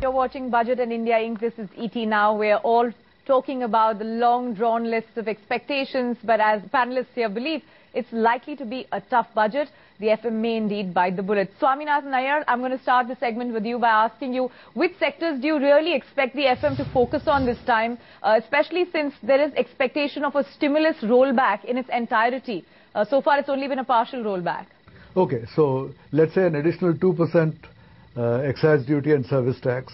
You're watching Budget and India Inc. This is ET Now. We're all talking about the long-drawn list of expectations, but as panelists here believe, it's likely to be a tough budget. The FM may indeed bite the bullet. Swaminathan Nair, I'm going to start the segment with you by asking you, which sectors do you really expect the FM to focus on this time, especially since there is expectation of a stimulus rollback in its entirety? So far, it's only been a partial rollback. Okay, so let's say an additional 2% excise duty and service tax.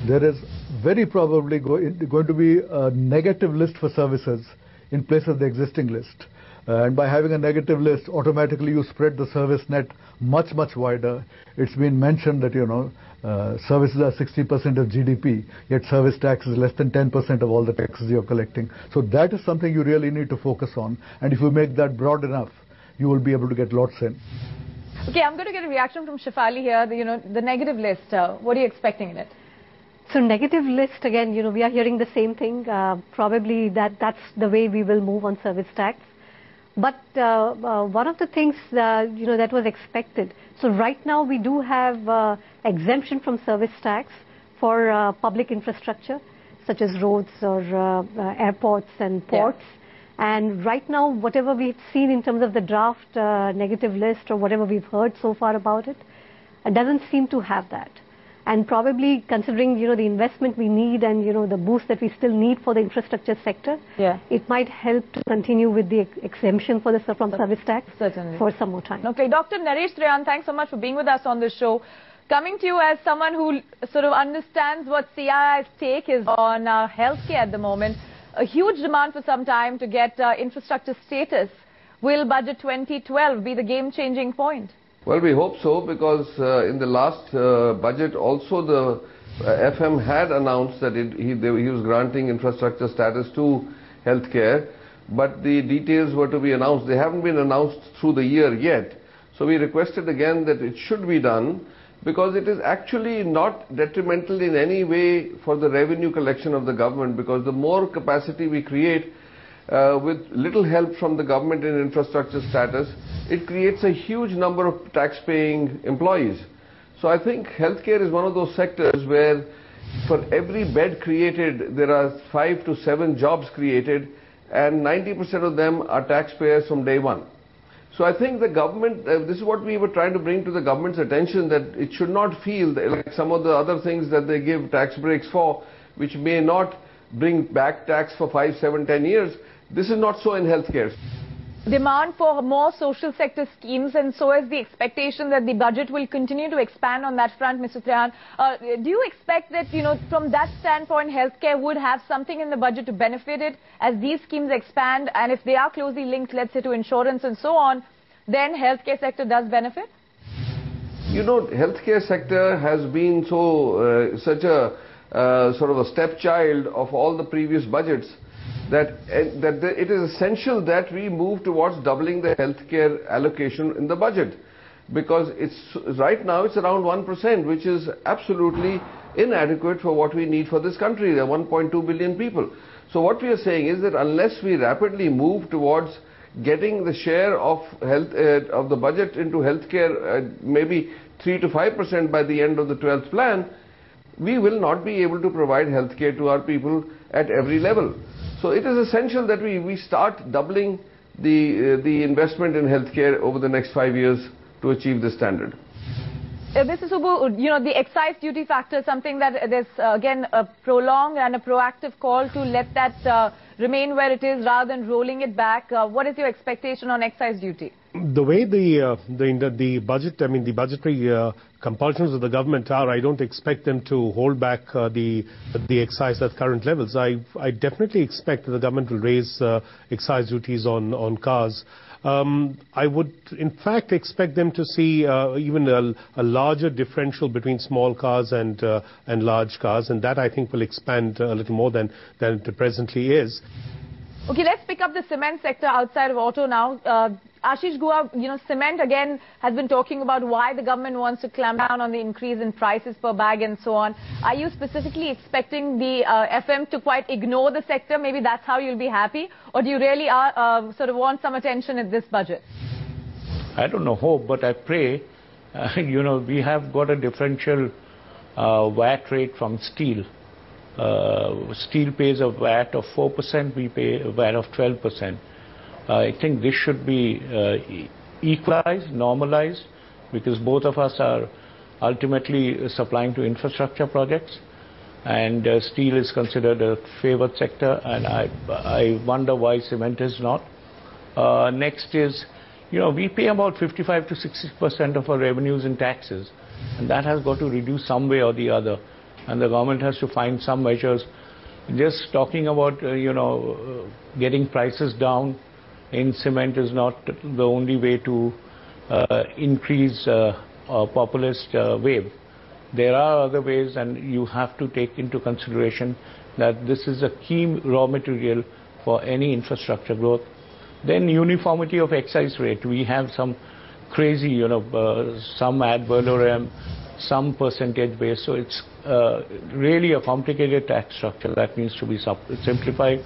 There is very probably going to be a negative list for services in place of the existing list. And by having a negative list, automatically you spread the service net much, much wider. It's been mentioned that, services are 60% of GDP, yet service tax is less than 10% of all the taxes you're collecting. So that is something you really need to focus on. And if you make that broad enough, you will be able to get lots in. Okay, I'm going to get a reaction from Shefali here. The negative list, what are you expecting in it? So negative list, again, we are hearing the same thing. Probably that's the way we will move on service tax. But one of the things, that was expected. So right now we do have exemption from service tax for public infrastructure, such as roads or airports and ports. Yeah. And right now, whatever we've seen in terms of the draft negative list or whatever we've heard so far about it, it doesn't seem to have that. And probably considering, the investment we need and, the boost that we still need for the infrastructure sector, it might help to continue with the exemption for from service tax for some more time. Okay, Dr. Naresh Trehan, thanks so much for being with us on the show. Coming to you as someone who sort of understands what CII's take is on healthcare at the moment, a huge demand for some time to get infrastructure status. Will Budget 2012 be the game-changing point? Well, we hope so, because in the last budget also the FM had announced that he was granting infrastructure status to healthcare, but the details were to be announced. They haven't been announced through the year yet. So we requested again that it should be done, because it is actually not detrimental in any way for the revenue collection of the government, because the more capacity we create with little help from the government in infrastructure status, it creates a huge number of tax-paying employees. So I think healthcare is one of those sectors where for every bed created, there are 5 to 7 jobs created, and 90% of them are taxpayers from day one. So I think the government, this is what we were trying to bring to the government's attention, that it should not feel like some of the other things that they give tax breaks for, which may not bring back tax for 5, 7, 10 years. This is not so in healthcare. Demand for more social sector schemes, and so is the expectation that the budget will continue to expand on that front, Mr. Trehan. Do you expect that, from that standpoint, healthcare would have something in the budget to benefit it as these schemes expand, and if they are closely linked, let's say, to insurance and so on, then healthcare sector does benefit? Healthcare sector has been such a sort of a stepchild of all the previous budgets, that it is essential that we move towards doubling the healthcare allocation in the budget, because right now it's around 1%, which is absolutely inadequate for what we need for this country. There are 1.2 billion people. So what we are saying is that unless we rapidly move towards getting the share of of the budget into healthcare, maybe 3 to 5% by the end of the 12th plan, we will not be able to provide healthcare to our people at every level. So it is essential that we start doubling the investment in healthcare over the next 5 years to achieve this standard. Mr. Subbu, the excise duty factor is something that there's, again, a prolonged and a proactive call to let that remain where it is rather than rolling it back. What is your expectation on excise duty? The way the budget, the budgetary compulsions of the government are, I don't expect them to hold back the excise at current levels. I definitely expect that the government will raise excise duties on cars. I would, in fact, expect them to see even a larger differential between small cars and large cars, and that I think will expand a little more than it presently is. Okay, let's pick up the cement sector outside of auto now. Ashish Guha, cement again has been talking about why the government wants to clamp down on the increase in prices per bag and so on. Are you specifically expecting the FM to quite ignore the sector? Maybe that's how you'll be happy, or do you really sort of want some attention in this budget? I don't know, hope, but I pray. We have got a differential VAT rate from steel. Steel pays a VAT of 4%, we pay a VAT of 12%. I think this should be equalized, normalized, because both of us are ultimately supplying to infrastructure projects, and steel is considered a favored sector, and I wonder why cement is not. Next is, we pay about 55 to 60% of our revenues in taxes, and that has got to reduce some way or the other, and the government has to find some measures. Just talking about, getting prices down in cement is not the only way to increase a populist wave. There are other ways, and you have to take into consideration that this is a key raw material for any infrastructure growth. Then uniformity of excise rate. We have some crazy, some ad valorem, some percentage based. So it's really a complicated tax structure that needs to be simplified.